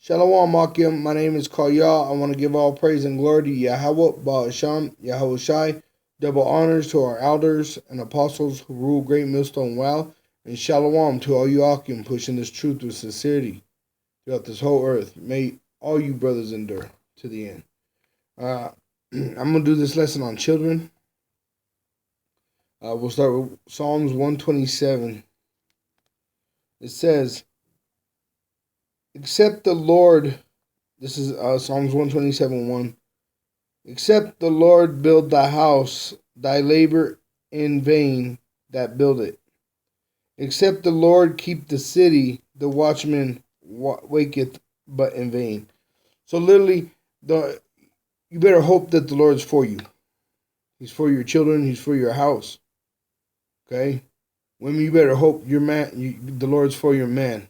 Shalom Akim, my name is Kaya. I want to give all praise and glory to Yahweh, Ba'asham, Yahweh Shai. Double honors to our elders and apostles who rule Great Millstone well. And Shalom to all you Akim pushing this truth with sincerity throughout this whole earth. May all you brothers endure to the end. I'm going to do this lesson on children. We'll start with Psalms 127. It says, except the Lord, this is Psalms 127:1. Except the Lord build thy house, thy labor in vain that build it. Except the Lord keep the city, the watchman waketh but in vain. So literally, you better hope that the Lord's for you. He's for your children. He's for your house. Okay? Women, you better hope the Lord's for your man.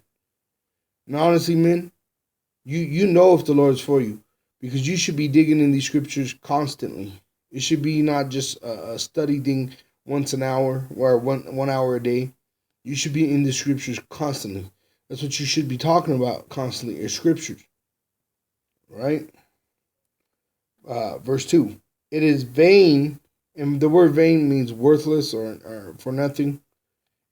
And honestly, men, you know if the Lord's for you, because you should be digging in these scriptures constantly. It should be not just a study thing once an hour or 1 hour a day. You should be in the scriptures constantly. That's what you should be talking about constantly, is scriptures. Right? Verse 2. It is vain, and the word vain means worthless or for nothing.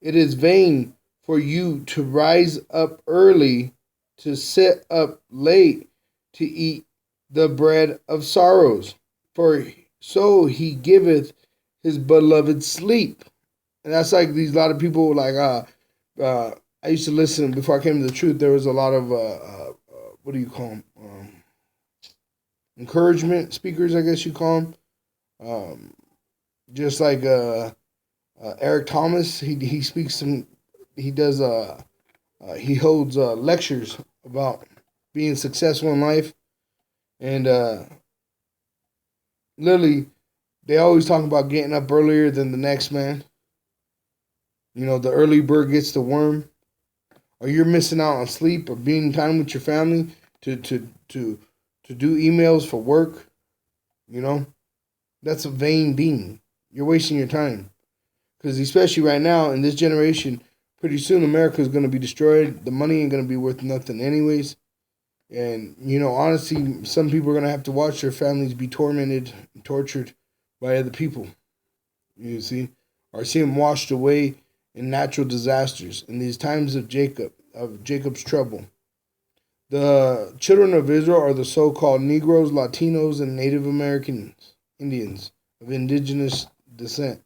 It is vain for you to rise up early, to sit up late, to eat the bread of sorrows, for so he giveth his beloved sleep. And that's like these lot of people like I used to listen before I came to the truth. There was a lot of what do you call them? Encouragement speakers, I guess you call them. Just like Eric Thomas, he speaks some. He does he holds lectures about being successful in life, and literally they always talk about getting up earlier than the next man. You know, the early bird gets the worm, or you're missing out on sleep or being time with your family to do emails for work. You know, that's a vain being. You're wasting your time, because especially right now in this generation. Pretty soon, America is going to be destroyed. The money ain't going to be worth nothing anyways. And, you know, honestly, some people are going to have to watch their families be tormented and tortured by other people. You see? Or see them washed away in natural disasters in these times of Jacob's trouble. The children of Israel are the so-called Negroes, Latinos, and Native Americans, Indians of indigenous descent.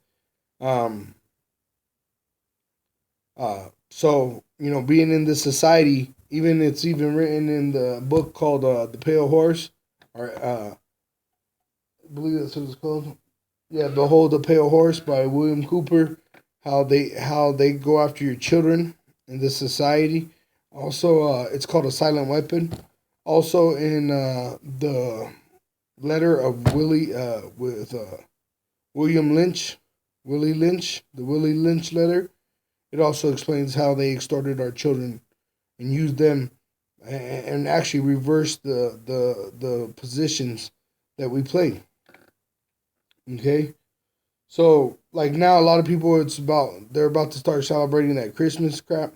So, you know, being in this society, it's even written in the book called The Pale Horse, or I believe that's what it's called. Yeah, Behold the Pale Horse by William Cooper. How they go after your children in this society. Also, it's called A Silent Weapon. Also in the letter of Willie with William Lynch, Willie Lynch, the Willie Lynch letter. It also explains how they extorted our children and used them and actually reversed the positions that we play. Okay? So, like now, a lot of people, they're about to start celebrating that Christmas crap.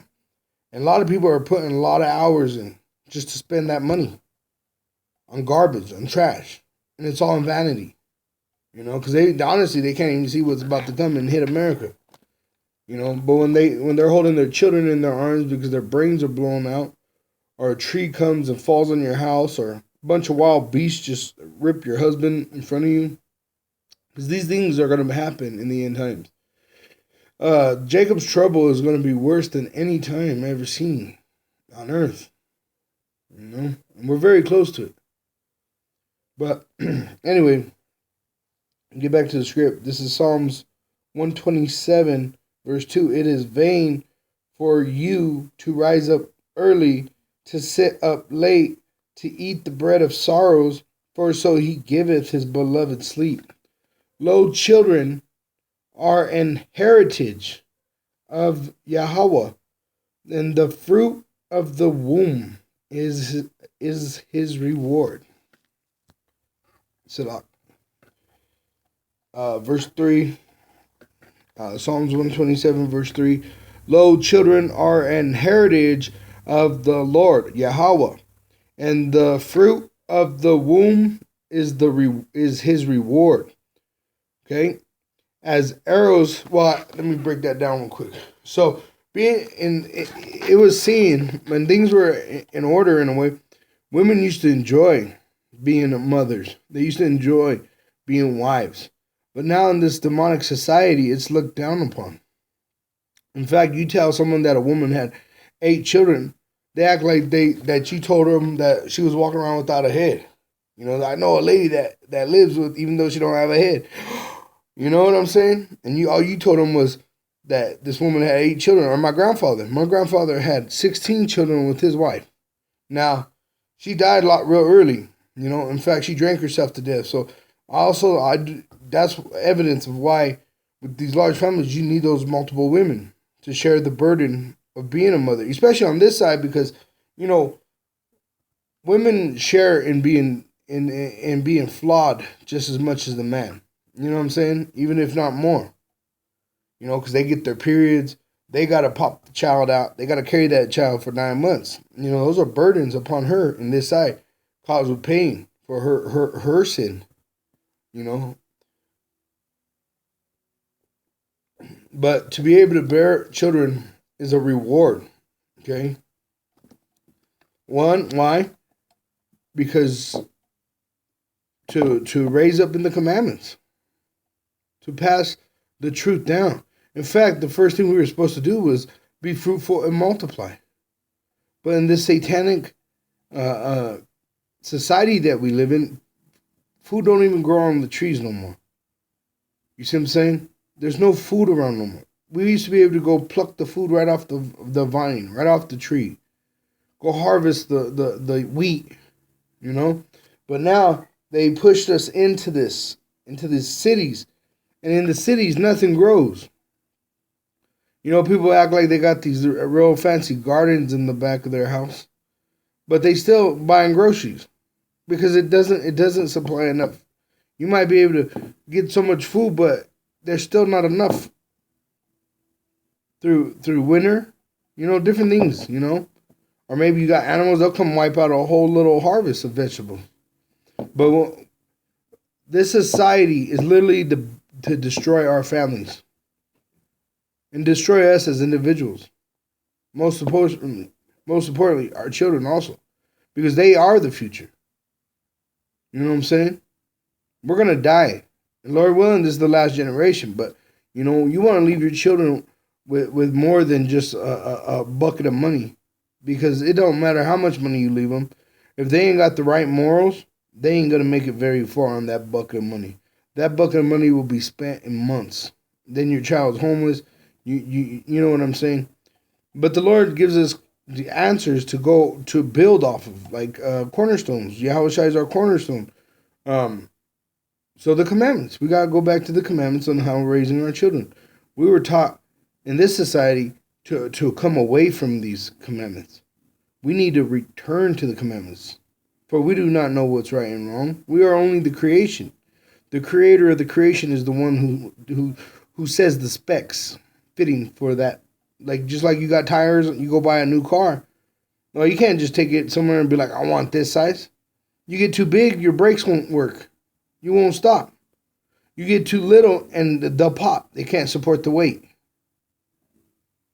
And a lot of people are putting a lot of hours in just to spend that money on garbage, on trash. And it's all in vanity. You know, because honestly, they can't even see what's about to come and hit America. You know, but when they're holding their children in their arms because their brains are blown out, or a tree comes and falls on your house, or a bunch of wild beasts just rip your husband in front of you, because these things are going to happen in the end times. Jacob's trouble is going to be worse than any time ever seen on earth. You know, and we're very close to it. But anyway, get back to the script. This is Psalms 127. Verse 2, it is vain for you to rise up early, to sit up late, to eat the bread of sorrows, for so he giveth his beloved sleep. Lo, children are an heritage of Yahweh, and the fruit of the womb is his reward. Selah. Verse 3. Psalms 127, verse 3. Lo, children are an heritage of the Lord, Yahweh, and the fruit of the womb is his reward. Okay, as arrows. Well, let me break that down real quick. So being in it was seen when things were in order in a way. Women used to enjoy being mothers. They used to enjoy being wives. But now in this demonic society, it's looked down upon. In fact, you tell someone that a woman had 8 children, they act like that you told them that she was walking around without a head. You know, I know a lady that lives with even though she don't have a head. You know what I'm saying? And all you told them was that this woman had 8 children, or my grandfather. My grandfather had 16 children with his wife. Now, she died a lot real early. You know, in fact, she drank herself to death. So that's evidence of why with these large families you need those multiple women to share the burden of being a mother, especially on this side because you know women share in being flawed just as much as the man. You know what I'm saying? Even if not more. You know, because they get their periods, they got to pop the child out, they got to carry that child for 9 months. You know, those are burdens upon her in this side, caused with pain for her sin. You know, but to be able to bear children is a reward. Okay. One, why? Because to raise up in the commandments, to pass the truth down. In fact, the first thing we were supposed to do was be fruitful and multiply. But in this satanic society that we live in, food don't even grow on the trees no more. You see what I'm saying? There's no food around no more. We used to be able to go pluck the food right off the vine, right off the tree. Go harvest the wheat, you know? But now they pushed us into these cities. And in the cities, nothing grows. You know, people act like they got these real fancy gardens in the back of their house. But they still buying groceries. Because it doesn't supply enough. You might be able to get so much food, but there's still not enough through winter. You know, different things, you know. Or maybe you got animals, they'll come wipe out a whole little harvest of vegetables. But this society is literally to destroy our families. And destroy us as individuals. Most importantly, our children also. Because they are the future. You know what I'm saying? We're going to die. And Lord willing, this is the last generation. But, you know, you want to leave your children with more than just a bucket of money. Because it don't matter how much money you leave them. If they ain't got the right morals, they ain't going to make it very far on that bucket of money. That bucket of money will be spent in months. Then your child's homeless. You know what I'm saying? But the Lord gives us the answers to go to build off of, like cornerstones. Yahushua is our cornerstone. So the commandments. We got to go back to the commandments on how we're raising our children. We were taught in this society to come away from these commandments. We need to return to the commandments. For we do not know what's right and wrong. We are only the creation. The creator of the creation is the one who says the specs fitting for that. Like, just like you got tires, you go buy a new car. No, you can't just take it somewhere and be like, I want this size. You get too big, your brakes won't work. You won't stop. You get too little and they'll pop. They can't support the weight.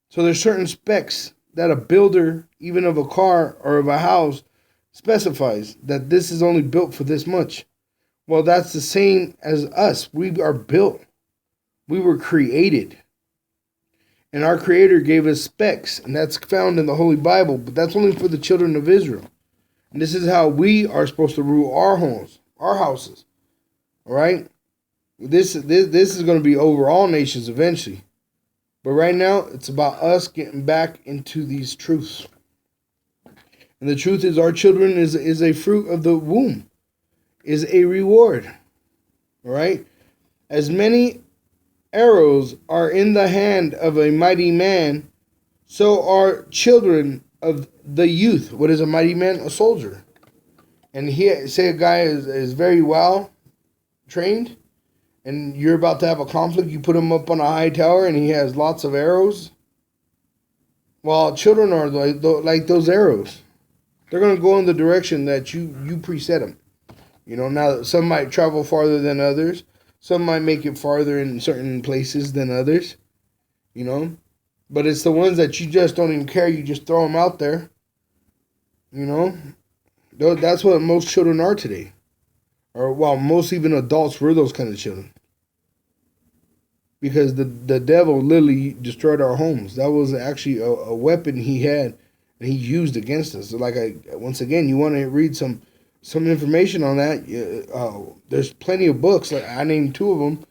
So there's certain specs that a builder, even of a car or of a house, specifies that this is only built for this much. Well, that's the same as us. We are built. We were created. And our Creator gave us specs, and that's found in the Holy Bible, but that's only for the children of Israel. And this is how we are supposed to rule our homes, our houses. All right? This is going to be over all nations eventually. But right now, it's about us getting back into these truths. And the truth is our children is a fruit of the womb, is a reward. All right? As many arrows are in the hand of a mighty man, so are children of the youth. What is a mighty man? A soldier. And say a guy is very well trained, and you're about to have a conflict, you put him up on a high tower and he has lots of arrows. Well, children are like those arrows. They're going to go in the direction that you preset them. Now some might travel farther than others. Some might make it farther in certain places than others. You know, but it's the ones that you just don't even care. You just throw them out there. You know, that's what most children are today. Or well, most even adults were those kind of children. Because the devil literally destroyed our homes. That was actually a weapon he had and he used against us. So once again, you want to read some information on that. There's plenty of books. Like I named two of them.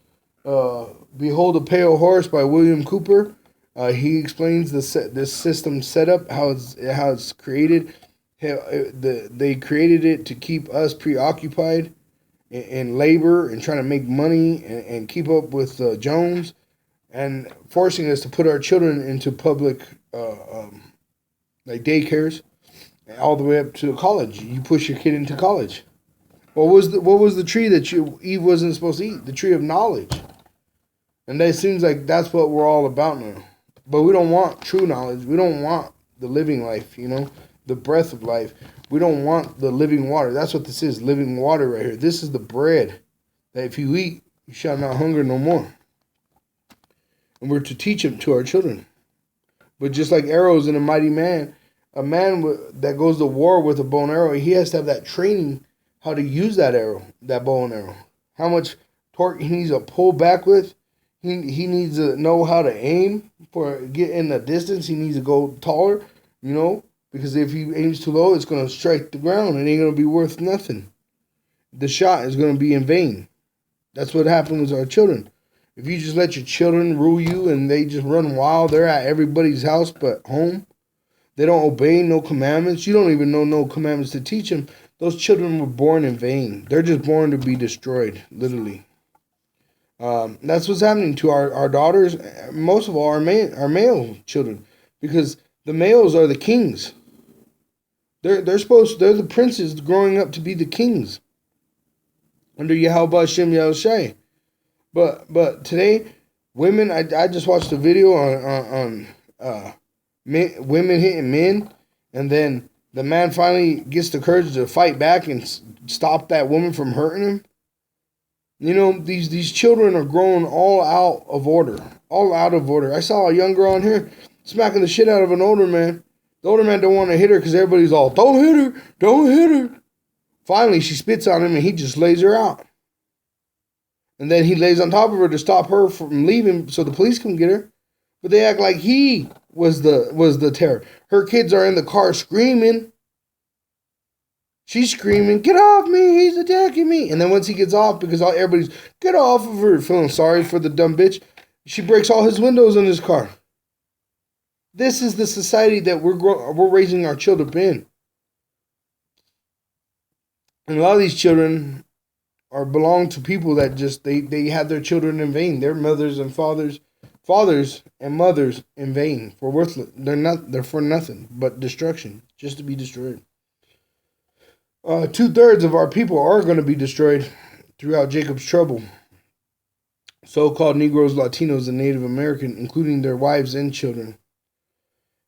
Behold a Pale Horse by William Cooper. He explains this system setup, how it's created. They created it to keep us preoccupied in labor and trying to make money and keep up with Jones, and forcing us to put our children into public like daycares, all the way up to college. You push your kid into college. What was the tree that Eve wasn't supposed to eat? The tree of knowledge. And it seems like that's what we're all about now. But we don't want true knowledge. We don't want the living life, the breath of life. We don't want the living water. That's what this is, living water right here. This is the bread that if you eat, you shall not hunger no more. And we're to teach it to our children. But just like arrows in a mighty man, a man that goes to war with a bow and arrow, he has to have that training how to use that bow and arrow. How much torque he needs to pull back with. He needs to know how to aim for get in the distance. He needs to go taller, because if he aims too low, it's going to strike the ground. It ain't going to be worth nothing. The shot is going to be in vain. That's what happens with our children. If you just let your children rule you and they just run wild, they're at everybody's house but home. They don't obey no commandments. You don't even know no commandments to teach them. Those children were born in vain. They're just born to be destroyed, literally. That's what's happening to our daughters, most of all our male children, because the males are the kings. They're the princes growing up to be the kings under Yahweh Hashem Yahushai. But today, women, I just watched a video on women hitting men, and then the man finally gets the courage to fight back and stop that woman from hurting him. These children are growing all out of order. All out of order. I saw a young girl on here smacking the shit out of an older man. The older man don't want to hit her because everybody's all, don't hit her, don't hit her. Finally, she spits on him and he just lays her out. And then he lays on top of her to stop her from leaving so the police can get her. But they act like he was the terror. Her kids are in the car screaming. She's screaming, get off me, he's attacking me. And then once he gets off, because everybody's, get off of her, feeling sorry for the dumb bitch, she breaks all his windows in his car. This is the society that we're raising our children in. And a lot of these children belong to people that just, they have their children in vain. Their mothers and fathers and mothers in vain, for worthless. They're for nothing but destruction, just to be destroyed. 2/3 of our people are going to be destroyed throughout Jacob's trouble. So-called Negroes, Latinos, and Native American, including their wives and children.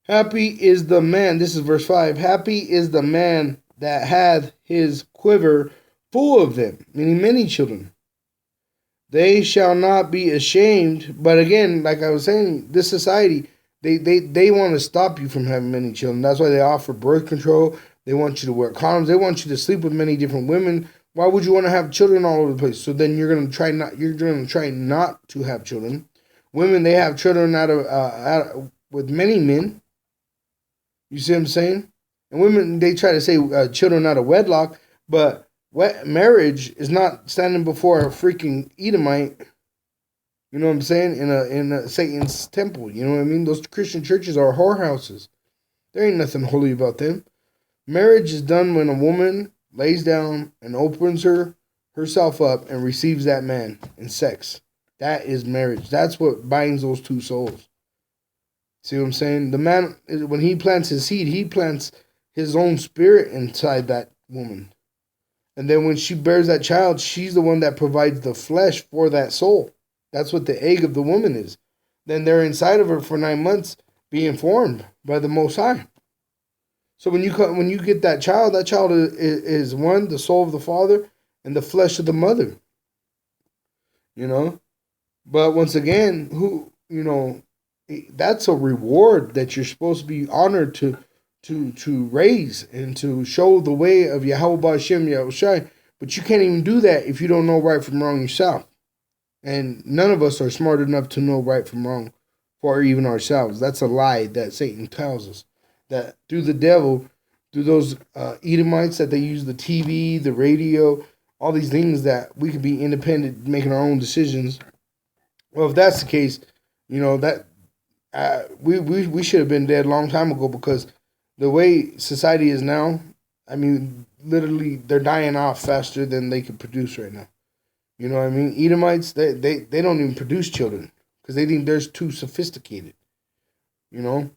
Happy is the man, this is verse 5, happy is the man that hath his quiver full of them, meaning many children. They shall not be ashamed. But again, like I was saying, this society, they want to stop you from having many children. That's why they offer birth control. They want you to wear condoms. They want you to sleep with many different women. Why would you want to have children all over the place? So then you're going to try not to have children. Women, they have children with many men. You see what I'm saying? And women, they try to say children out of wedlock, but marriage is not standing before a freaking Edomite. You know what I'm saying? In a Satan's temple. You know what I mean? Those Christian churches are whorehouses. There ain't nothing holy about them. Marriage is done when a woman lays down and opens herself up and receives that man in sex. That is marriage. That's what binds those two souls. See what I'm saying? The man, when he plants his seed, he plants his own spirit inside that woman. And then when she bears that child, she's the one that provides the flesh for that soul. That's what the egg of the woman is. Then they're inside of her for 9 months being formed by the Most High. So when you get that child is one, the soul of the father and the flesh of the mother. You know, but once again, that's a reward that you're supposed to be honored to raise and to show the way of Yahweh Ba'Shem Yahushai. But you can't even do that if you don't know right from wrong yourself. And none of us are smart enough to know right from wrong for even ourselves. That's a lie that Satan tells us. That through the devil, through those Edomites that they use the TV, the radio, all these things that we could be independent, making our own decisions. Well, if that's the case, that we should have been dead a long time ago, because the way society is now, I mean, literally, they're dying off faster than they can produce right now. You know what I mean? Edomites, they don't even produce children because they think they're too sophisticated.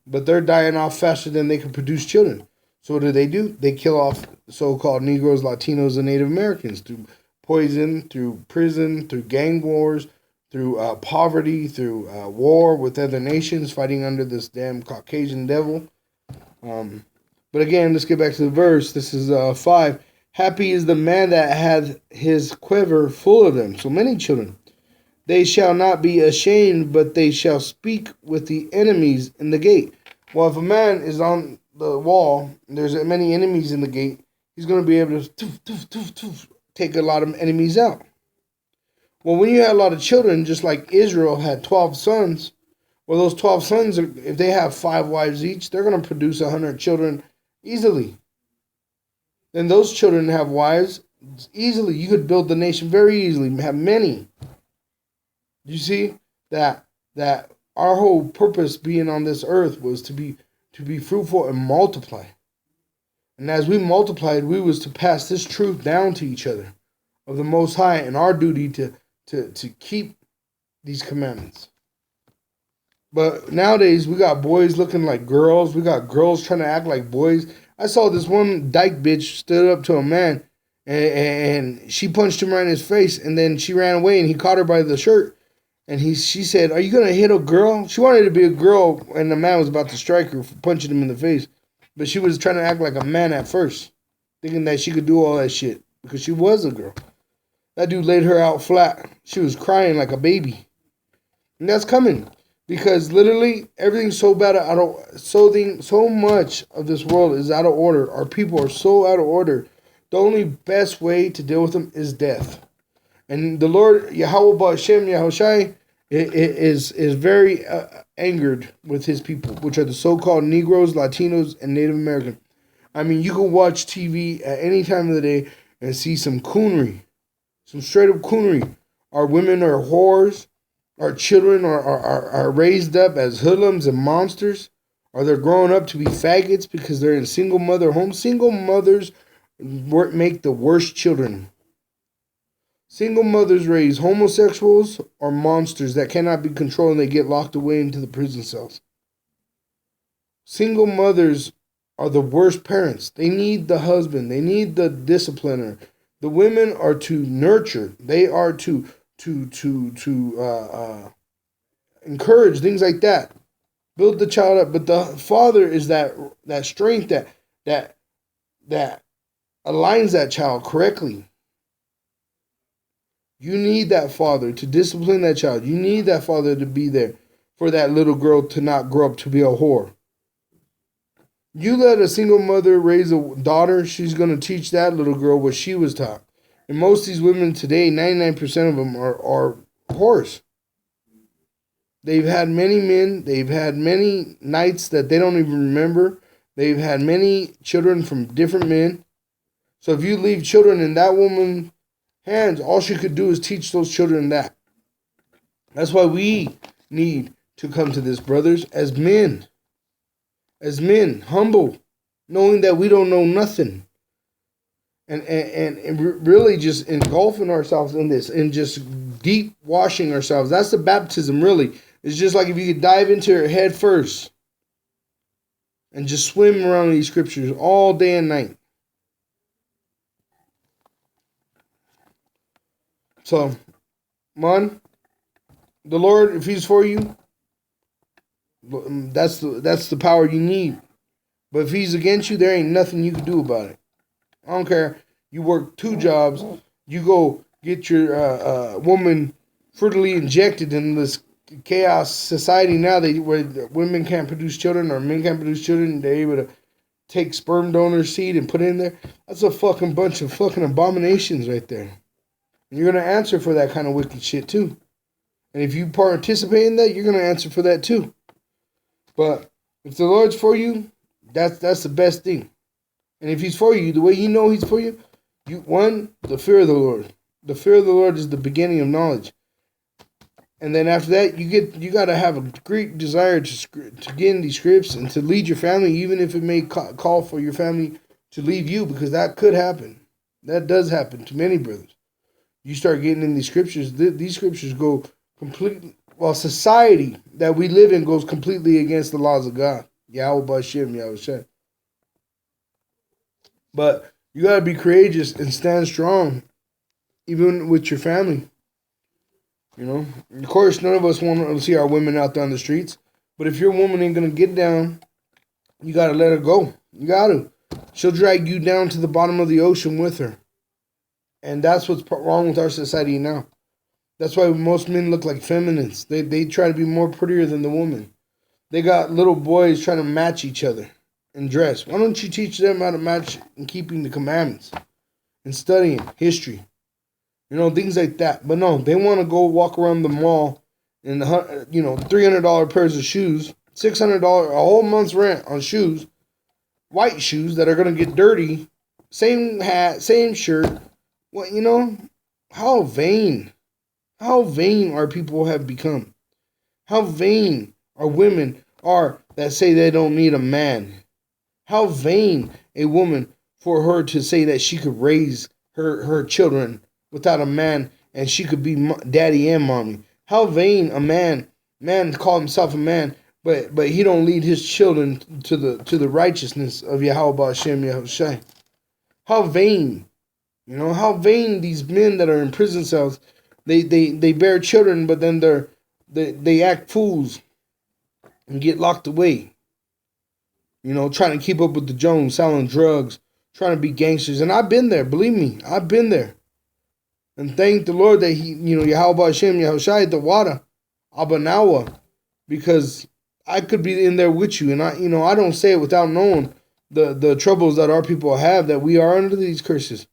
But they're dying off faster than they can produce children. So what do? They kill off so-called Negroes, Latinos, and Native Americans through poison, through prison, through gang wars, through poverty, through war with other nations, fighting under this damn Caucasian devil. But again, let's get back to the verse. This is 5. Happy is the man that hath his quiver full of them. So many children. They shall not be ashamed, but they shall speak with the enemies in the gate. Well, if a man is on the wall, and there's many enemies in the gate, he's going to be able to take a lot of enemies out. Well, when you have a lot of children, just like Israel had 12 sons, well, those 12 sons, if they have 5 wives each, they're going to produce 100 children easily. Then those children have wives easily. You could build the nation very easily, have many. You see that our whole purpose being on this earth was to be fruitful and multiply. And as we multiplied, we was to pass this truth down to each other of the Most High, and our duty to keep these commandments. But nowadays, we got boys looking like girls. We got girls trying to act like boys. I saw this one dyke bitch stood up to a man, and she punched him right in his face, and then she ran away, and he caught her by the shirt. And she said, "Are you going to hit a girl?" She wanted to be a girl, and the man was about to strike her for punching him in the face. But she was trying to act like a man at first, thinking that she could do all that shit because she was a girl. That dude laid her out flat. She was crying like a baby. And that's coming. Because literally everything's so bad, so much of this world is out of order. Our people are so out of order. The only best way to deal with them is death. And the Lord Yahweh Ba'Shem Yahushai is very angered with his people, which are the so-called Negroes, Latinos, and Native American. I mean, you can watch TV at any time of the day and see some coonery, some straight up coonery. Our women are whores. Our children are raised up as hoodlums and monsters. Or they're growing up to be faggots because they're in single mother homes. Single mothers make the worst children. Single mothers raise homosexuals or monsters that cannot be controlled, and they get locked away into the prison cells. Single mothers are the worst parents. They need the husband. They need the discipliner. The women are to nurture. They are to encourage, things like that. Build the child up. But the father is that strength that aligns that child correctly. You need that father to discipline that child. You need that father to be there for that little girl to not grow up to be a whore. You let a single mother raise a daughter, she's going to teach that little girl what she was taught. And most of these women today, 99% of them are whores. They've had many men. They've had many nights that they don't even remember. They've had many children from different men. So if you leave children in that woman's hands, all she could do is teach those children that. That's why we need to come to this, brothers, as men. As men, humble, knowing that we don't know nothing. And really just engulfing ourselves in this and just deep washing ourselves. That's the baptism, really. It's just like if you could dive into it head first and just swim around these scriptures all day and night. So, man, the Lord, if He's for you, that's the power you need. But if he's against you, there ain't nothing you can do about it. I don't care. You work 2 jobs. You go get your woman frugally injected in this chaos society now where women can't produce children or men can't produce children. They're able to take sperm donor seed and put it in there. That's a fucking bunch of fucking abominations right there. And you're going to answer for that kind of wicked shit too. And if you participate in that, you're going to answer for that too. But if the Lord's for you, that's the best thing. And if he's for you, the way you know he's for you, the fear of the Lord. The fear of the Lord is the beginning of knowledge. And then after that, you got to have a great desire to get in these scripts and to lead your family, even if it may call for your family to leave you, because that could happen. That does happen to many brothers. You start getting in these scriptures, these scriptures go completely, society that we live in goes completely against the laws of God. Yahweh Bashem, Yahweh Shai. But you got to be courageous and stand strong, even with your family. You know, of course, none of us want to see our women out there on the streets. But if your woman ain't going to get down, you got to let her go. You got to. She'll drag you down to the bottom of the ocean with her. And that's what's wrong with our society now. That's why most men look like feminists. They try to be more prettier than the woman. They got little boys trying to match each other in dress. Why don't you teach them how to match in keeping the commandments and studying history? You know, things like that. But no, they want to go walk around the mall in $300 pairs of shoes, $600, a whole month's rent on shoes, white shoes that are going to get dirty, same hat, same shirt. What, how vain our people have become. How vain our women are that say they don't need a man. How vain a woman for her to say that she could raise her children without a man, and she could be daddy and mommy. How vain a man call himself a man, but he don't lead his children to the righteousness of Yahweh Hashem Yahushai. How vain, how vain these men that are in prison cells. They bear children, but then they act fools and get locked away. Trying to keep up with the Jones, selling drugs, trying to be gangsters. And I've been there, believe me, I've been there. And thank the Lord that he, Yahweh Hashem, Yahushai, the water, Abanawa, because I could be in there with you. And I don't say it without knowing the troubles that our people have, that we are under these curses.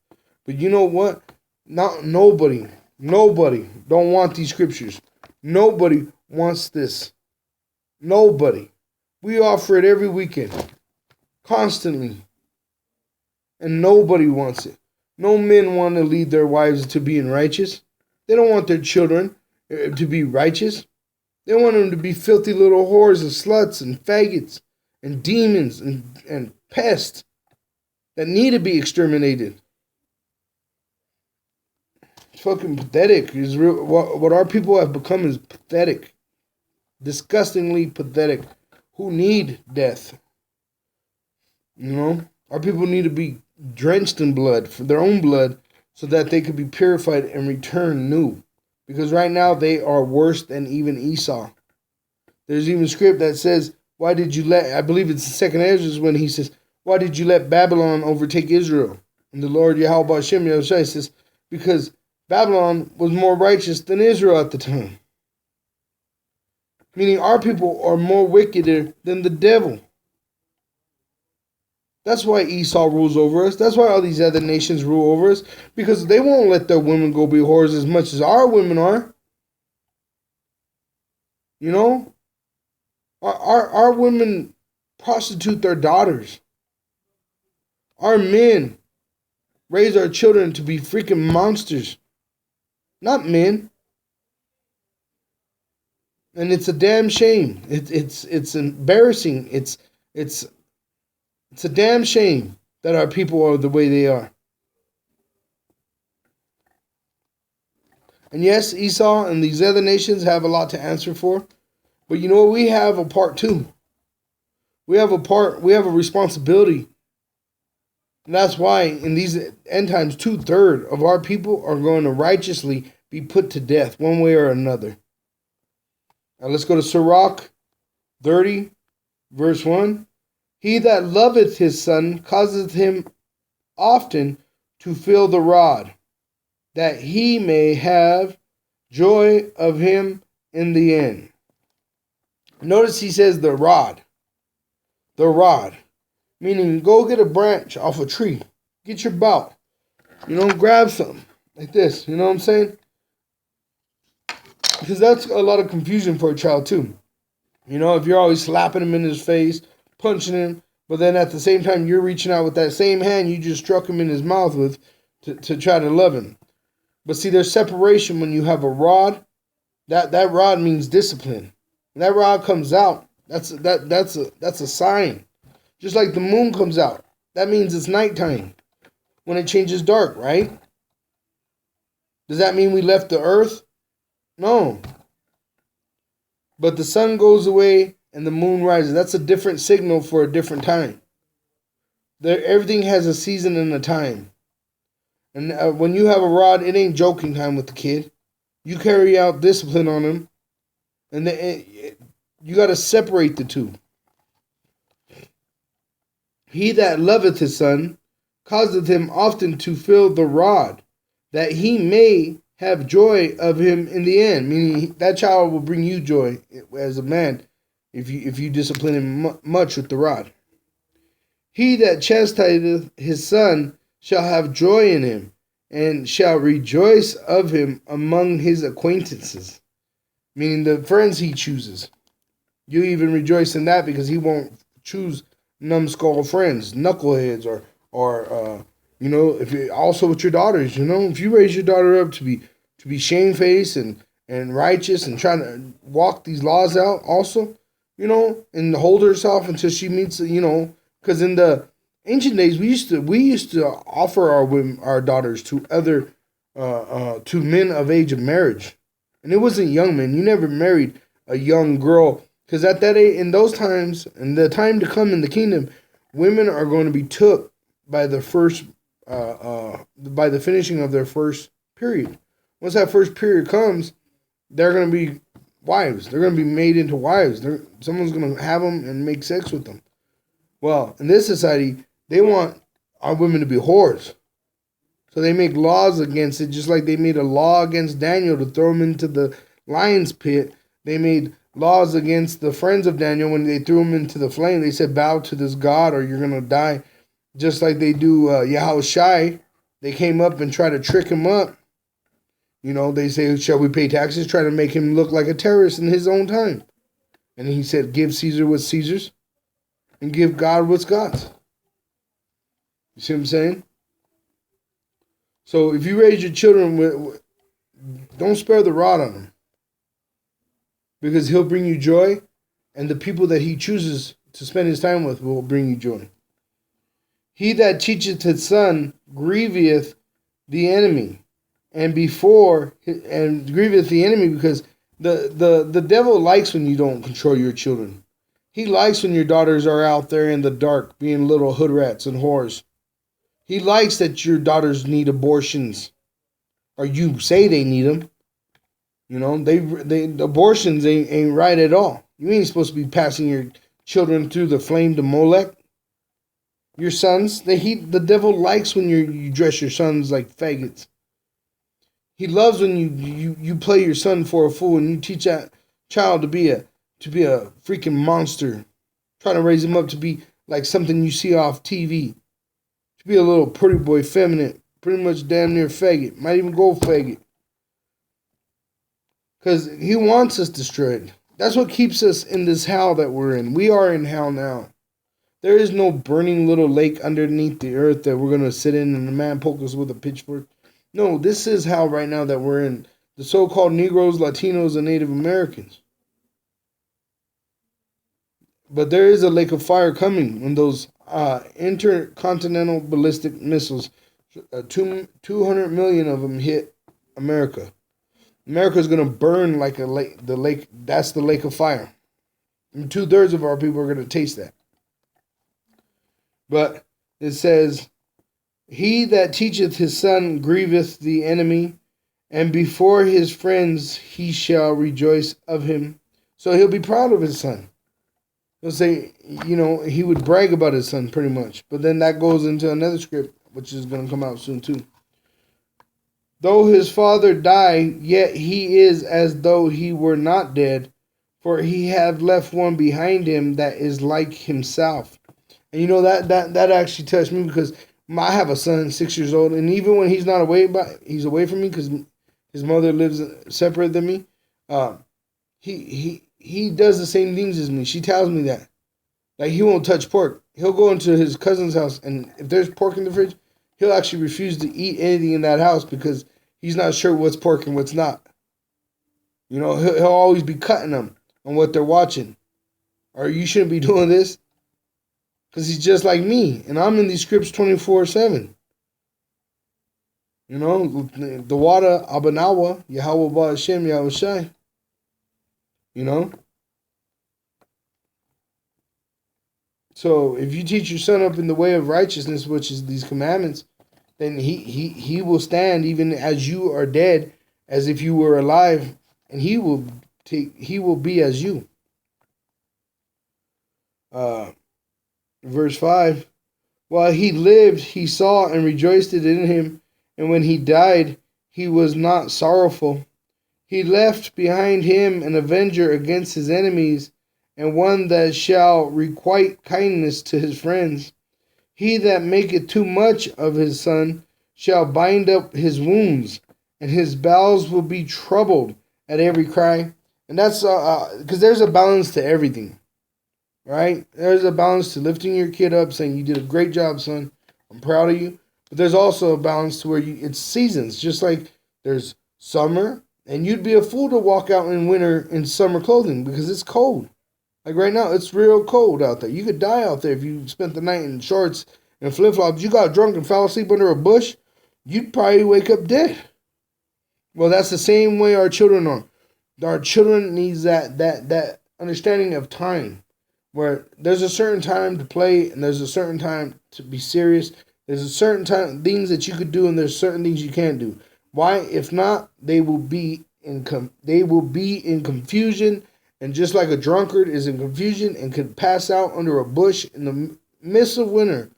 But you know what? Nobody don't want these scriptures. Nobody wants this. Nobody. We offer it every weekend, constantly. And nobody wants it. No men want to lead their wives to being righteous. They don't want their children to be righteous. They want them to be filthy little whores and sluts and faggots and demons and pests that need to be exterminated. It's fucking pathetic. What our people have become is pathetic. Disgustingly pathetic. Who need death? Our people need to be drenched in blood, for their own blood, so that they could be purified and return new. Because right now they are worse than even Esau. There's even script that says, why did you I believe it's the second Ezra when he says, why did you let Babylon overtake Israel? And the Lord Yahweh Hashem Yahushua says, because Babylon was more righteous than Israel at the time. Meaning our people are more wickeder than the devil. That's why Esau rules over us. That's why all these other nations rule over us. Because they won't let their women go be whores as much as our women are. Our women prostitute their daughters. Our men raise our children to be freaking monsters. Not men. And it's a damn shame. It's embarrassing. It's a damn shame that our people are the way they are. And yes, Esau and these other nations have a lot to answer for. But you know what? We have a part too. We have a responsibility. And that's why in these end times, 2/3 of our people are going to righteously be put to death one way or another. Now let's go to Sirach 30, verse 1. He that loveth his son causeth him often to feel the rod, that he may have joy of him in the end. Notice he says the rod. The rod. Meaning, go get a branch off a tree. Get your belt. Grab something like this. You know what I'm saying? Because that's a lot of confusion for a child too. If you're always slapping him in his face, punching him, but then at the same time you're reaching out with that same hand you just struck him in his mouth with to try to love him. But see, there's separation when you have a rod. That rod means discipline. When that rod comes out, that's a sign. Just like the moon comes out, that means it's nighttime. When it changes dark, right? Does that mean we left the earth? No. But the sun goes away and the moon rises. That's a different signal for a different time. Everything has a season and a time. And when you have a rod, it ain't joking time with the kid. You carry out discipline on him. And you got to separate the two. He that loveth his son causeth him often to feel the rod, that he may have joy of him in the end. Meaning that child will bring you joy as a man if you discipline him much with the rod. He that chastiseth his son shall have joy in him, and shall rejoice of him among his acquaintances. Meaning the friends he chooses. You even rejoice in that because he won't choose numbskull friends, knuckleheads, or if you also with your daughters, if you raise your daughter up to be shamefaced and righteous and trying to walk these laws out also, and hold herself until she meets, because in the ancient days we used to offer our daughters to other to men of age of marriage, and it wasn't young men. You never married a young girl. Because at that age, in those times, in the time to come in the kingdom, women are going to be took by the finishing of their first period. Once that first period comes, they're going to be wives. They're going to be made into wives. Someone's going to have them and make sex with them. Well, in this society, they want our women to be whores. So they make laws against it, just like they made a law against Daniel to throw him into the lion's pit. They made laws against the friends of Daniel when they threw him into the flame. They said, bow to this God or you're going to die. Just like they do Yahushai. They came up and tried to trick him up. They say, shall we pay taxes? Try to make him look like a terrorist in his own time. And he said, give Caesar what's Caesar's and give God what's God's. You see what I'm saying? So if you raise your children, don't spare the rod on them. Because he'll bring you joy, and the people that he chooses to spend his time with will bring you joy. He that teacheth his son grieveth the enemy, and grieveth the enemy, because the devil likes when you don't control your children. He likes when your daughters are out there in the dark being little hood rats and whores. He likes that your daughters need abortions, or you say they need them. The abortions ain't right at all. You ain't supposed to be passing your children through the flame to Molech. Your sons, the devil likes when you dress your sons like faggots. He loves when you play your son for a fool and you teach that child to be a freaking monster, trying to raise him up to be like something you see off TV, to be a little pretty boy, feminine, pretty much damn near faggot, might even go faggot. Because he wants us destroyed. That's what keeps us in this hell that we're in. We are in hell now. There is no burning little lake underneath the earth that we're going to sit in and the man poke us with a pitchfork. No, this is hell right now that we're in. The so-called Negroes, Latinos, and Native Americans. But there is a lake of fire coming when those intercontinental ballistic missiles, 200 million of them hit America. America's going to burn like a lake. The lake, that's the lake of fire. And 2/3 of our people are going to taste that. But it says, he that teacheth his son grieveth the enemy, and before his friends he shall rejoice of him. So he'll be proud of his son. He'll say, he would brag about his son pretty much. But then that goes into another script, which is going to come out soon too. Though his father die, yet he is as though he were not dead, for he had left one behind him that is like himself. And that actually touched me because I have a son, 6 years old, and even when he's not away, he's away from me because his mother lives separate than me. He does the same things as me. She tells me that, like, he won't touch pork. He'll go into his cousin's house, and if there's pork in the fridge, he'll actually refuse to eat anything in that house because he's not sure what's pork and what's not. He'll always be cutting them on what they're watching. Or you shouldn't be doing this. Because he's just like me. And I'm in these scripts 24/7. The water, Abanawa, Yahweh Ba'Hashem, Yahweh Shai. So if you teach your son up in the way of righteousness, which is these commandments, then he will stand even as you are dead, as if you were alive, and he will be as you. Verse 5, while he lived, he saw and rejoiced in him, and when he died, he was not sorrowful. He left behind him an avenger against his enemies, and one that shall requite kindness to his friends. He that maketh too much of his son shall bind up his wounds, and his bowels will be troubled at every cry. And that's because there's a balance to everything. Right? There's a balance to lifting your kid up, saying, you did a great job, son. I'm proud of you. But there's also a balance to where it's seasons. Just like there's summer, and you'd be a fool to walk out in winter in summer clothing because it's cold. Like right now, it's real cold out there. You could die out there if you spent the night in shorts and flip-flops. You got drunk and fell asleep under a bush, you'd probably wake up dead. Well, that's the same way our children are. Our children needs that understanding of time. Where there's a certain time to play and there's a certain time to be serious. There's a certain time things that you could do and there's certain things you can't do. Why? If not, they will be in confusion, and just like a drunkard is in confusion and could pass out under a bush in the midst of winter.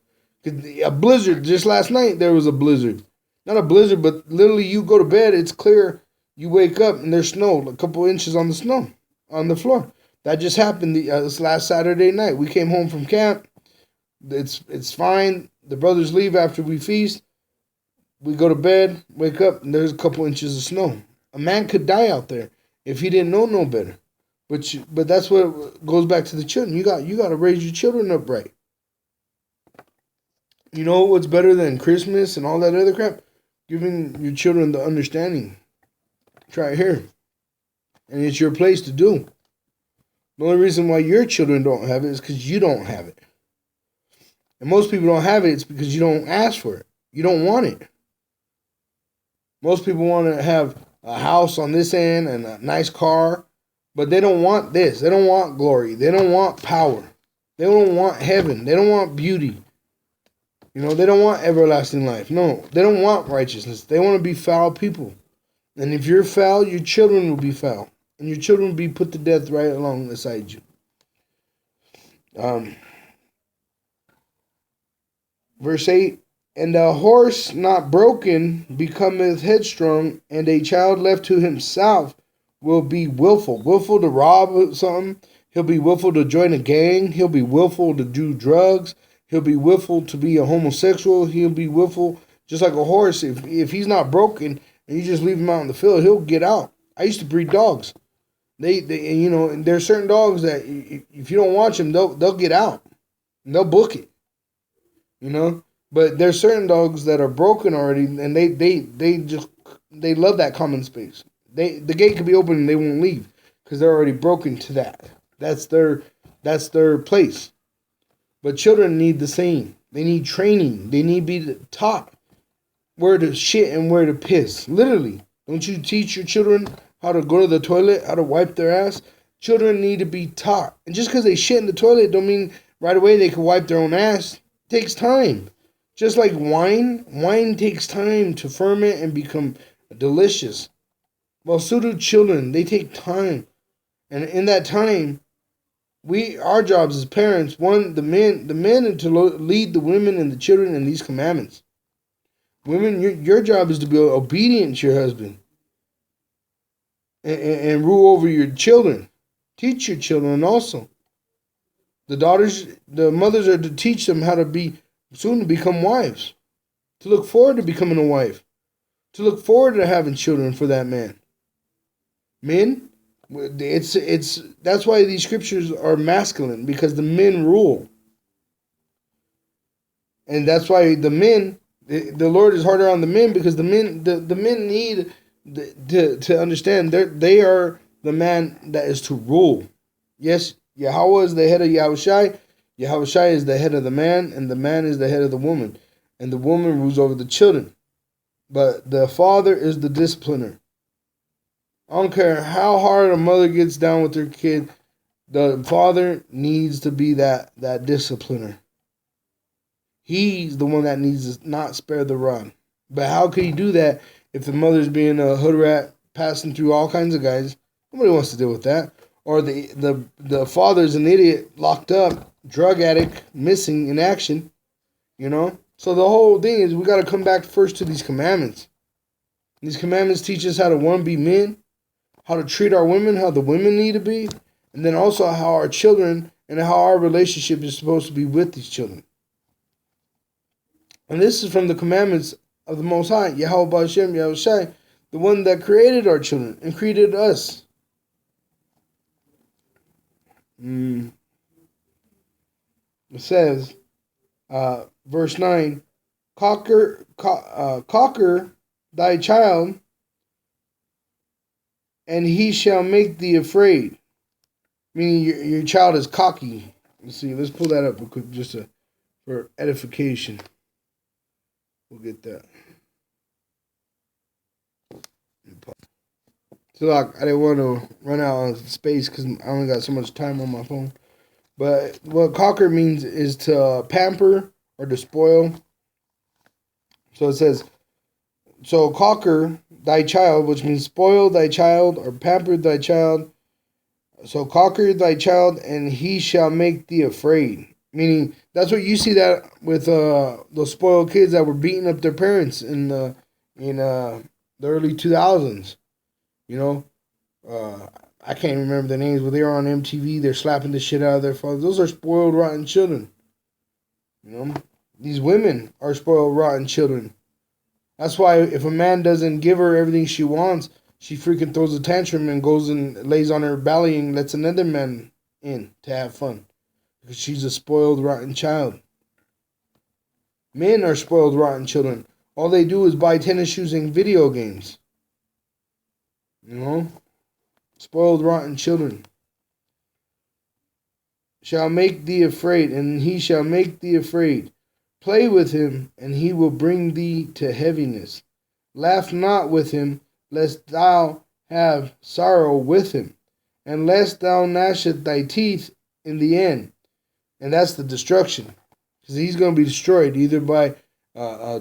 A blizzard. Just last night there was a blizzard. Not a blizzard, but literally you go to bed, it's clear. You wake up and there's snow, a couple inches on the floor. That just happened this last Saturday night. We came home from camp. It's fine. The brothers leave after we feast. We go to bed, wake up, and there's a couple inches of snow. A man could die out there if he didn't know no better. But that's what goes back to the children. You got to raise your children up right. You know what's better than Christmas and all that other crap? Giving your children the understanding. Try it here. And it's your place to do. The only reason why your children don't have it is because you don't have it. And most people don't have it, it's because you don't ask for it. You don't want it. Most people want to have a house on this end and a nice car, but they don't want this. They don't want glory. They don't want power. They don't want heaven. They don't want beauty. They don't want everlasting life. No, they don't want righteousness. They want to be foul people. And if you're foul, your children will be foul. And your children will be put to death right along beside you. Verse 8, and a horse not broken becometh headstrong, and a child left to himself will be willful. Willful to rob something. He'll be willful to join a gang. He'll be willful to do drugs. He'll be willful to be a homosexual. He'll be willful, just like a horse. If he's not broken and you just leave him out in the field, he'll get out. I used to breed dogs. And there's certain dogs that if you don't watch them, they'll get out. And they'll book it. But there's certain dogs that are broken already, and they love that common space. The gate could be open and they won't leave because they're already broken to that. That's their place. But children need the same. They need training. They need to be taught where to shit and where to piss. Literally. Don't you teach your children how to go to the toilet, how to wipe their ass? Children need to be taught. And just because they shit in the toilet don't mean right away they can wipe their own ass. It takes time. Just like wine takes time to ferment and become delicious. Well, so do children. They take time. And in that time, our jobs as parents, one, the men are to lead the women and the children in these commandments. Women, your job is to be obedient to your husband and rule over your children. Teach your children also. The mothers are to teach them how to be soon to become wives, to look forward to becoming a wife, to look forward to having children for that man. Men, it's that's why these scriptures are masculine, because the men rule, and that's why the Lord is harder on the men, because the men need to understand they are the man that is to rule. Yes, Yahweh is the head of Yahushai. Yahushai is the head of the man, and the man is the head of the woman, and the woman rules over the children. But the father is the discipliner. I don't care how hard a mother gets down with her kid, the father needs to be that discipliner. He's the one that needs to not spare the rod. But how could he do that if the mother's being a hood rat, passing through all kinds of guys? Nobody wants to deal with that. Or the father's an idiot, locked up, drug addict, missing in action. So the whole thing is we got to come back first to these commandments. These commandments teach us how to, one, be men, how to treat our women, how the women need to be, and then also how our children and how our relationship is supposed to be with these children. And this is from the commandments of the Most High, Yahweh Ba'Shem Yahushai, the one that created our children and created us. It says, verse 9, Conquer thy child, and he shall make thee afraid. Meaning your child is cocky. Let's see, let's pull that up real quick just for edification. We'll get that. So like, I didn't want to run out of space because I only got so much time on my phone. But what cocker means is to pamper or to spoil. So it says, so cocker thy child, which means spoil thy child or pamper thy child. So cocker thy child, and he shall make thee afraid. Meaning, that's what you see that with those spoiled kids that were beating up their parents in the early 2000s. I can't remember the names, but they were on MTV. They're slapping the shit out of their fathers. Those are spoiled, rotten children. These women are spoiled, rotten children. That's why if a man doesn't give her everything she wants, she freaking throws a tantrum and goes and lays on her belly and lets another man in to have fun. Because she's a spoiled, rotten child. Men are spoiled, rotten children. All they do is buy tennis shoes and video games. Spoiled, rotten children. Shall make thee afraid, and he shall make thee afraid. Play with him, and he will bring thee to heaviness. Laugh not with him, lest thou have sorrow with him, and lest thou gnasheth thy teeth in the end. And that's the destruction. Because he's going to be destroyed either by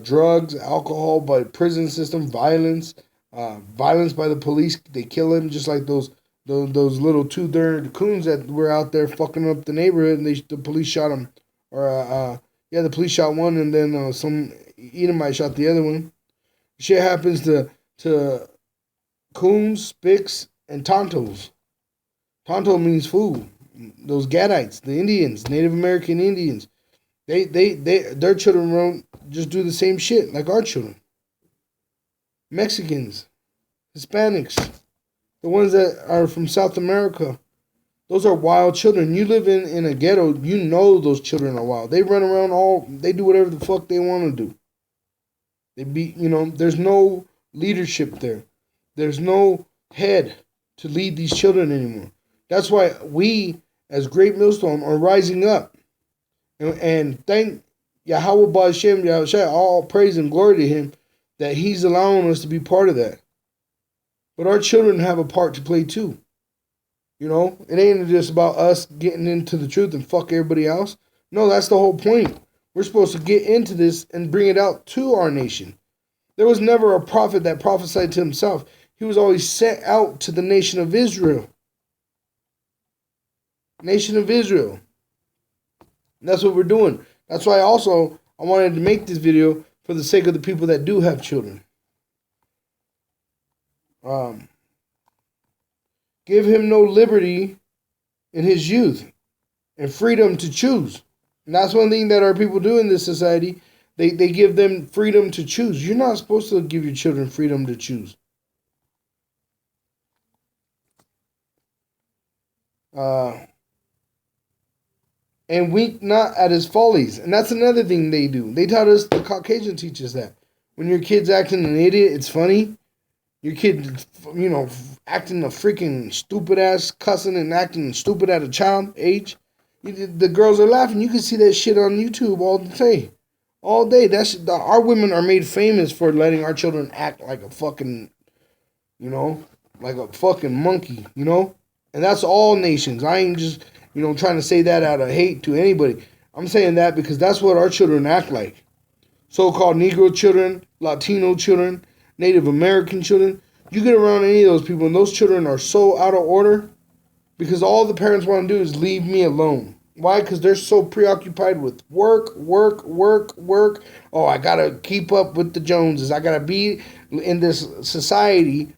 drugs, alcohol, by prison system, violence, violence by the police. They kill him just like those little two-third coons that were out there fucking up the neighborhood, and the police shot them. Or, the police shot one, and then some Edomite shot the other one. Shit happens to coons, spics, and tontos. Tonto means fool. Those Gadites, the Indians, Native American Indians, their children won't just do the same shit like our children. Mexicans, Hispanics, the ones that are from South America, those are wild children. You live in a ghetto, you know those children are wild. They run around they do whatever the fuck they want to do. There's no leadership there. There's no head to lead these children anymore. That's why we, as Great Millstone, are rising up. And thank Yahweh Ba'Shem Yahushua, all praise and glory to him, that he's allowing us to be part of that. But our children have a part to play too. It ain't just about us getting into the truth and fuck everybody else. No, that's the whole point. We're supposed to get into this and bring it out to our nation. There was never a prophet that prophesied to himself. He was always sent out to the nation of Israel. Nation of Israel. And that's what we're doing. That's why I wanted to make this video for the sake of the people that do have children. Give him no liberty in his youth and freedom to choose. And that's one thing that our people do in this society. They give them freedom to choose. You're not supposed to give your children freedom to choose. And wink not at his follies. And that's another thing they do. They taught us, the Caucasian teaches that. When your kid's acting an idiot, it's funny. Your kid, acting a freaking stupid ass, cussing and acting stupid at a child age. The girls are laughing. You can see that shit on YouTube all day. All day. Our women are made famous for letting our children act like a fucking, like a fucking monkey, And that's all nations. I ain't just, trying to say that out of hate to anybody. I'm saying that because that's what our children act like. So-called Negro children, Latino children, Native American children. You get around any of those people and those children are so out of order because all the parents want to do is leave me alone. Why? Because they're so preoccupied with work. Oh, I got to keep up with the Joneses. I got to be in this society.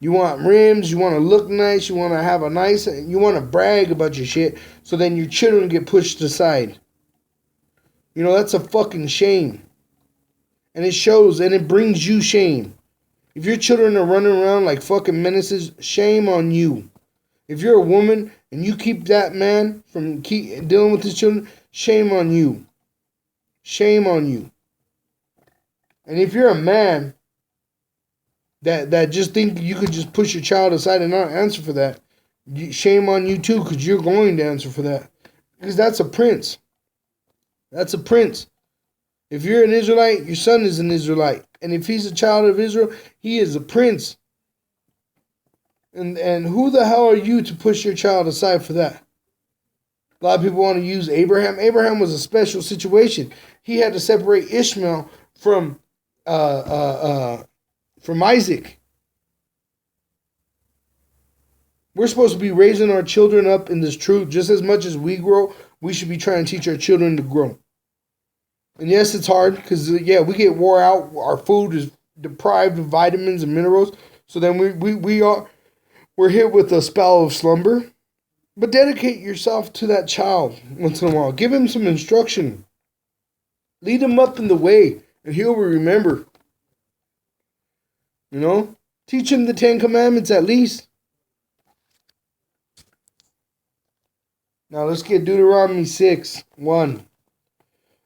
You want rims, you want to look nice, you want to have you want to brag about your shit, so then your children get pushed aside. That's a fucking shame. And it shows, and it brings you shame. If your children are running around like fucking menaces, shame on you. If you're a woman and you keep that man from dealing with his children, shame on you. Shame on you. And if you're a man that just think you could just push your child aside and not answer for that, shame on you too, because you're going to answer for that. Because that's a prince. That's a prince. If you're an Israelite, your son is an Israelite. And if he's a child of Israel, he is a prince. And who the hell are you to push your child aside for that? A lot of people want to use Abraham. Abraham was a special situation. He had to separate Ishmael from Isaac. We're supposed to be raising our children up in this truth. Just as much as we grow, we should be trying to teach our children to grow. And yes, it's hard because, we get wore out. Our food is deprived of vitamins and minerals. So then we're hit with a spell of slumber. But dedicate yourself to that child once in a while. Give him some instruction. Lead him up in the way, and he'll remember. Teach him the 10 Commandments at least. Now let's get Deuteronomy 6:1.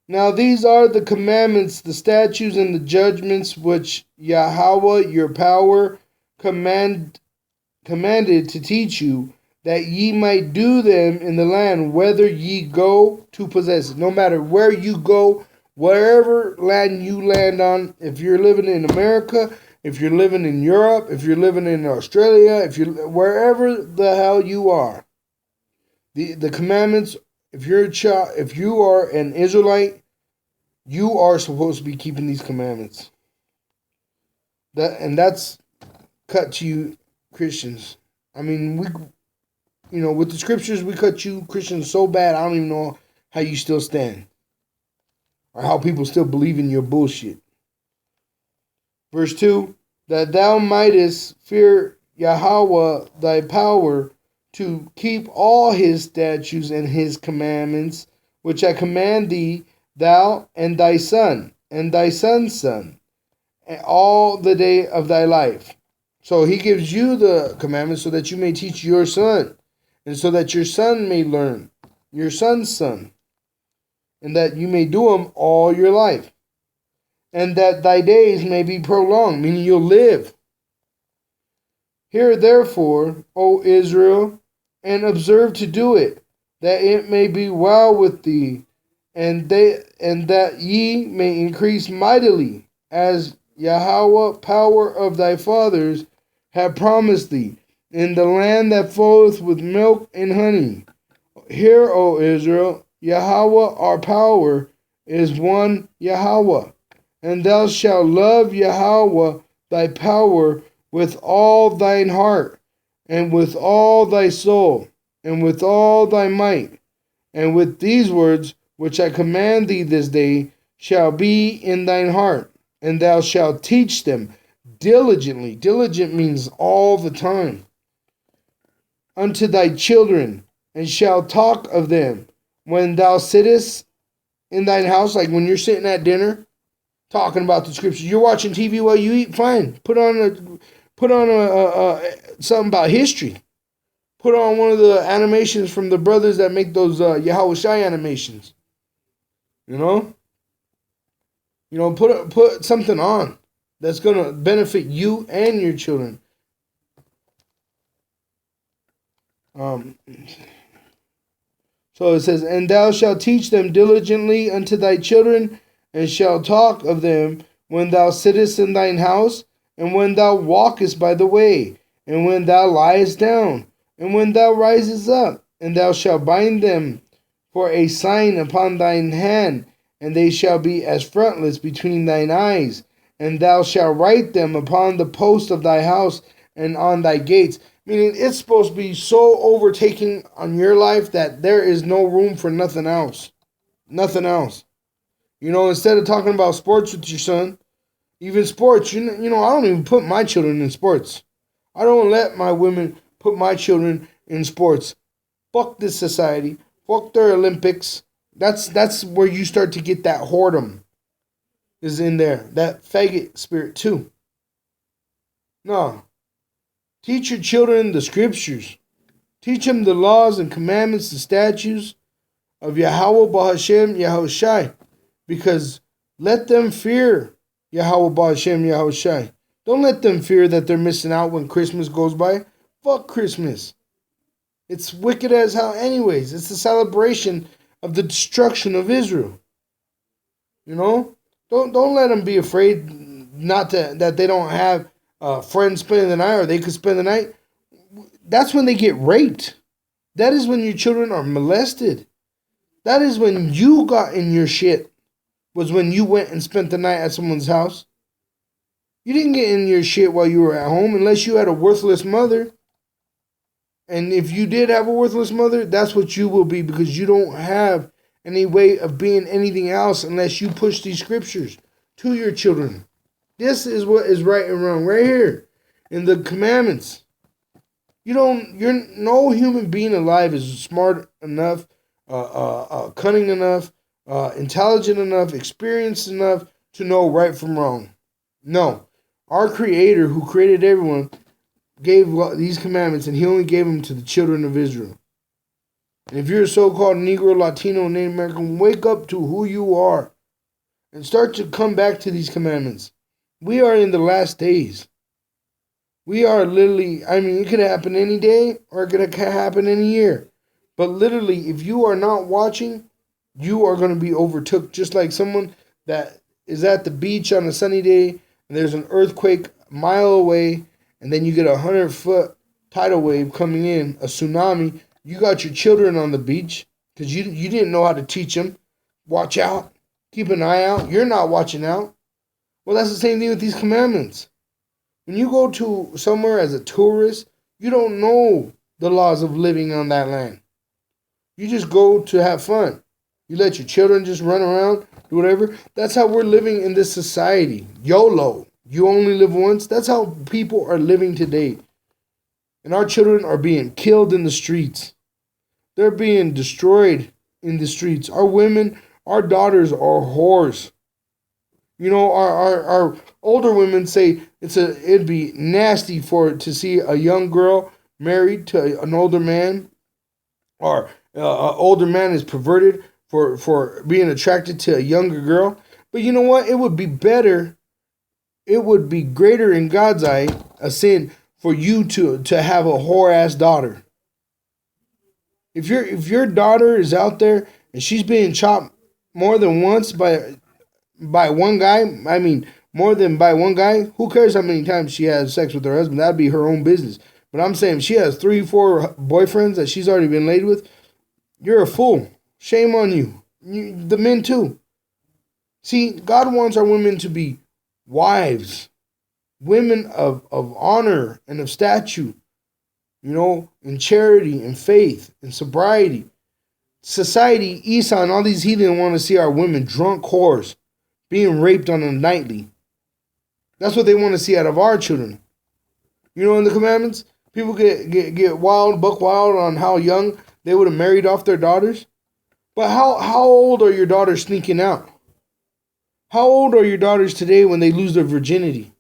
Now these are the commandments, the statutes, and the judgments which Yahweh your power commanded to teach you, that ye might do them in the land whither ye go to possess it. No matter where you go, wherever land you land on, if you're living in America, if you're living in Europe, if you're living in Australia, wherever the hell you are, the commandments. If you are an Israelite, you are supposed to be keeping these commandments. That's cut to you Christians. I mean, with the scriptures, we cut you Christians so bad, I don't even know how you still stand. Or how people still believe in your bullshit. Verse 2, that thou mightest fear Yahweh thy power, to keep all his statutes and his commandments, which I command thee, thou and thy son, and thy son's son, and all the day of thy life. So he gives you the commandments so that you may teach your son, and so that your son may learn, your son's son, and that you may do them all your life, and that thy days may be prolonged, meaning you'll live. Hear therefore, O Israel, and observe to do it, that it may be well with thee, and that ye may increase mightily, as Yahweh power of thy fathers have promised thee, in the land that floweth with milk and honey. Hear, O Israel, Yahweh our power is one Yahweh, and thou shalt love Yahweh thy power with all thine heart, and with all thy soul, and with all thy might, and with these words which I command thee this day shall be in thine heart, and thou shalt teach them diligently. Diligent means all the time. Unto thy children, and shalt talk of them when thou sittest in thine house, like when you're sitting at dinner, talking about the scriptures. You're watching TV while you eat. Fine, put on something about history. Put on one of the animations from the brothers that make those Yahweh Shai animations. You know, put something on that's gonna benefit you and your children. So it says, and thou shalt teach them diligently unto thy children, and shalt talk of them when thou sittest in thine house, and when thou walkest by the way, and when thou liest down, and when thou risest up, and thou shalt bind them for a sign upon thine hand, and they shall be as frontlets between thine eyes, and thou shalt write them upon the post of thy house and on thy gates. Meaning it's supposed to be so overtaking on your life that there is no room for nothing else. Nothing else. You know, instead of talking about sports with your son, even sports, you know, I don't even put my children in sports. I don't let my women put my children in sports. Fuck this society. Fuck their Olympics. That's where you start to get that whoredom is in there. That faggot spirit too. No. Teach your children the scriptures. Teach them the laws and commandments, the statutes of Yahweh B'Hashem Yahweh Shai. Because let them fear Yahweh B'Hashem Yahweh Shai. Don't let them fear that they're missing out when Christmas goes by. Fuck Christmas. It's wicked as hell anyways. It's the celebration of the destruction of Israel. You know? Don't let them be afraid that they don't have friends spending the night, or they could spend the night. That's when they get raped. That is when your children are molested. That is when you got in your shit, was when you went and spent the night at someone's house. You didn't get in your shit while you were at home unless you had a worthless mother. And if you did have a worthless mother, that's what you will be, because you don't have any way of being anything else unless you push these scriptures to your children. This is what is right and wrong right here in the commandments. You're no human being alive is smart enough, cunning enough, intelligent enough, experienced enough to know right from wrong. No, our Creator, who created everyone, gave these commandments, and He only gave them to the children of Israel. And if you're a so-called Negro, Latino, Native American, wake up to who you are and start to come back to these commandments. We are in the last days. We are literally, it could happen any day or it could happen any year. But literally, if you are not watching, you are going to be overtook, just like someone that is at the beach on a sunny day and there's an earthquake a mile away, and then you get a 100-foot tidal wave coming in, a tsunami. You got your children on the beach because you didn't know how to teach them. Watch out. Keep an eye out. You're not watching out. Well, that's the same thing with these commandments. When you go to somewhere as a tourist, you don't know the laws of living on that land. You just go to have fun. You let your children just run around, do whatever. That's how we're living in this society. YOLO. You only live once. That's how people are living today. And our children are being killed in the streets. They're being destroyed in the streets. Our women, our daughters are whores. You know, our older women say it'd be nasty to see a young girl married to an older man, or an older man is perverted for being attracted to a younger girl. But you know what? It would be better. It would be greater in God's eye a sin for you to have a whore-ass daughter. If your daughter is out there and she's being chopped more than once by one guy, more than by one guy, who cares how many times she has sex with her husband? That'd be her own business. But I'm saying if she has 3-4 boyfriends that she's already been laid with, you're a fool. Shame on you. The men too. See, God wants our women to be wives, women of honor and of statue. in charity and faith and sobriety. Society, Esau, and all these heathen want to see our women drunk whores being raped on a nightly. That's what they want to see out of our children. In the commandments, people get wild, buck wild on how young they would have married off their daughters. But how old are your daughters sneaking out? How old are your daughters today when they lose their virginity?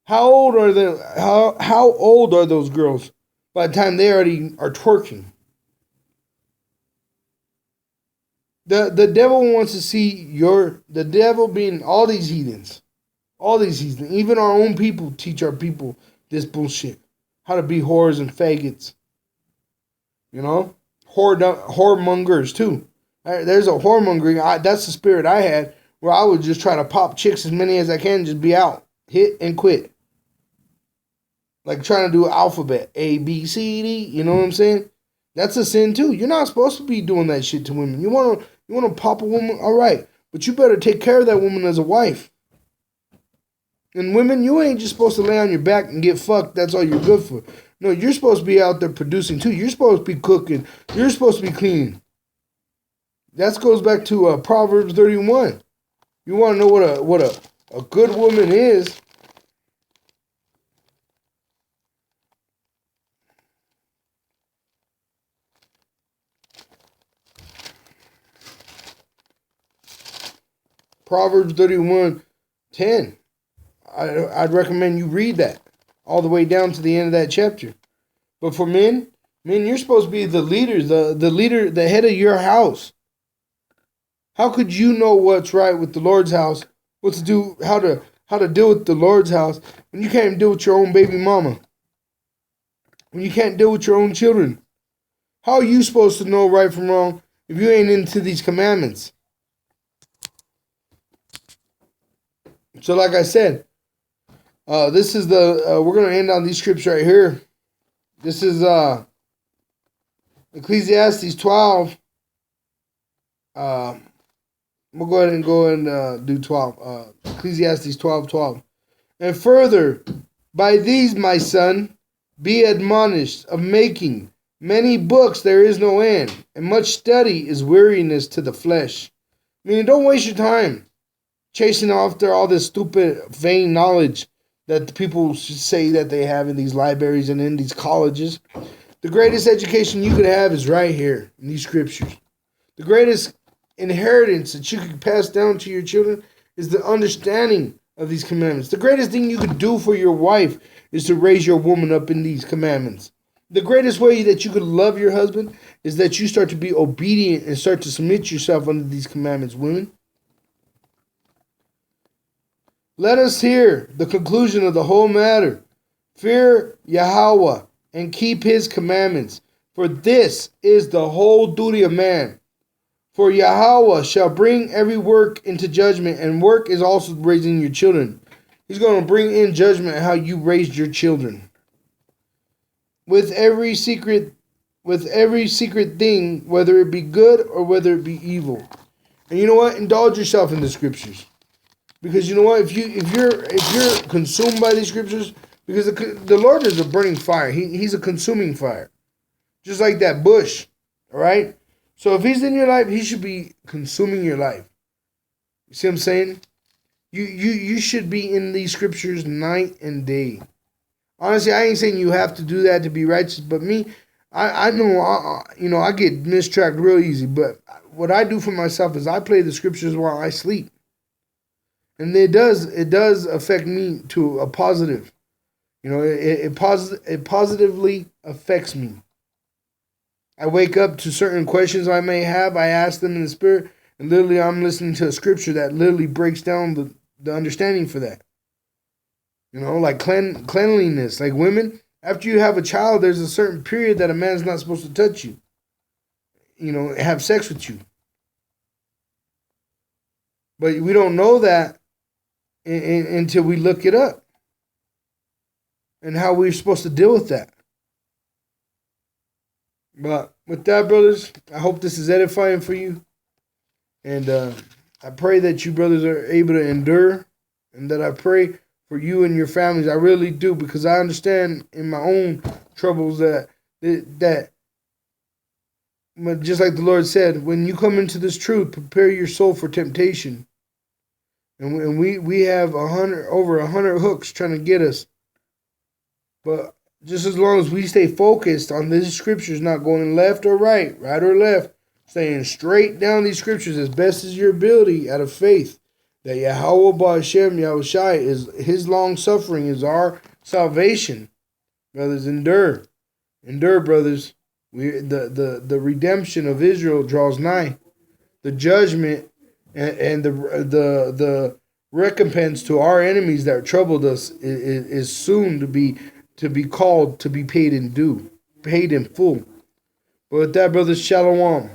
How old are how old are those girls by the time they already are twerking? The devil wants to see the devil being all these heathens. Even our own people teach our people this bullshit. How to be whores and faggots. Whoremongers too. There's a whoremongering. That's the spirit I had, where I would just try to pop chicks as many as I can, just be out, hit and quit. Like trying to do an alphabet, A, B, C, D. You know what I'm saying? That's a sin too. You're not supposed to be doing that shit to women. You want to pop a woman, all right, but you better take care of that woman as a wife. And women, you ain't just supposed to lay on your back and get fucked. That's all you're good for. No, you're supposed to be out there producing too. You're supposed to be cooking. You're supposed to be cleaning. That goes back to Proverbs 31. You want to know what a good woman is? Proverbs 31:10. I'd recommend you read that all the way down to the end of that chapter. But for men, you're supposed to be the leaders, the leader, the head of your house. How could you know what's right with the Lord's house? What to do, how to deal with the Lord's house when you can't even deal with your own baby mama? When you can't deal with your own children? How are you supposed to know right from wrong if you ain't into these commandments? So like I said, this is we're going to end on these scripts right here. This is Ecclesiastes 12. We'll go ahead and do 12. Ecclesiastes 12:12. And further, by these, my son, be admonished of making many books there is no end, and much study is weariness to the flesh. Meaning, don't waste your time chasing after all this stupid, vain knowledge that the people should say that they have in these libraries and in these colleges. The greatest education you could have is right here in these scriptures. The greatest inheritance that you could pass down to your children is the understanding of these commandments. The greatest thing you could do for your wife is to raise your woman up in these commandments. The greatest way that you could love your husband is that you start to be obedient and start to submit yourself under these commandments, women. Let us hear the conclusion of the whole matter. Fear Yahweh and keep his commandments, for this is the whole duty of man. For Yahweh shall bring every work into judgment, and work is also raising your children. He's going to bring in judgment how you raised your children. With every secret thing, whether it be good or whether it be evil. And you know what? Indulge yourself in the scriptures. Because you know what, if you're consumed by these scriptures, because the Lord is a burning fire. He's a consuming fire, just like that bush. All right. So if He's in your life, He should be consuming your life. You see what I'm saying? You should be in these scriptures night and day. Honestly, I ain't saying you have to do that to be righteous, but me, I know I get mistracked real easy. But what I do for myself is I play the scriptures while I sleep. And it does affect me to a positive. It positively affects me. I wake up to certain questions I may have. I ask them in the spirit. And literally I'm listening to a scripture that literally breaks down the understanding for that. Like cleanliness. Like women, after you have a child, there's a certain period that a man's not supposed to touch you. Have sex with you. But we don't know that until we look it up and how we're supposed to deal with that. But with that, brothers, I hope this is edifying for you. And I pray that you brothers are able to endure, and that I pray for you and your families. I really do, because I understand in my own troubles that just like the Lord said, when you come into this truth, prepare your soul for temptation. And we have over 100 hooks trying to get us. But just as long as we stay focused on these scriptures, not going left or right or left, staying straight down these scriptures as best as your ability out of faith, that Yahweh Ba'Hashem Yahushai is his long suffering is our salvation. Brothers, endure, brothers. The redemption of Israel draws nigh. The judgment and the recompense to our enemies that troubled us is soon to be called to be paid in full. But with that, brothers, shalom.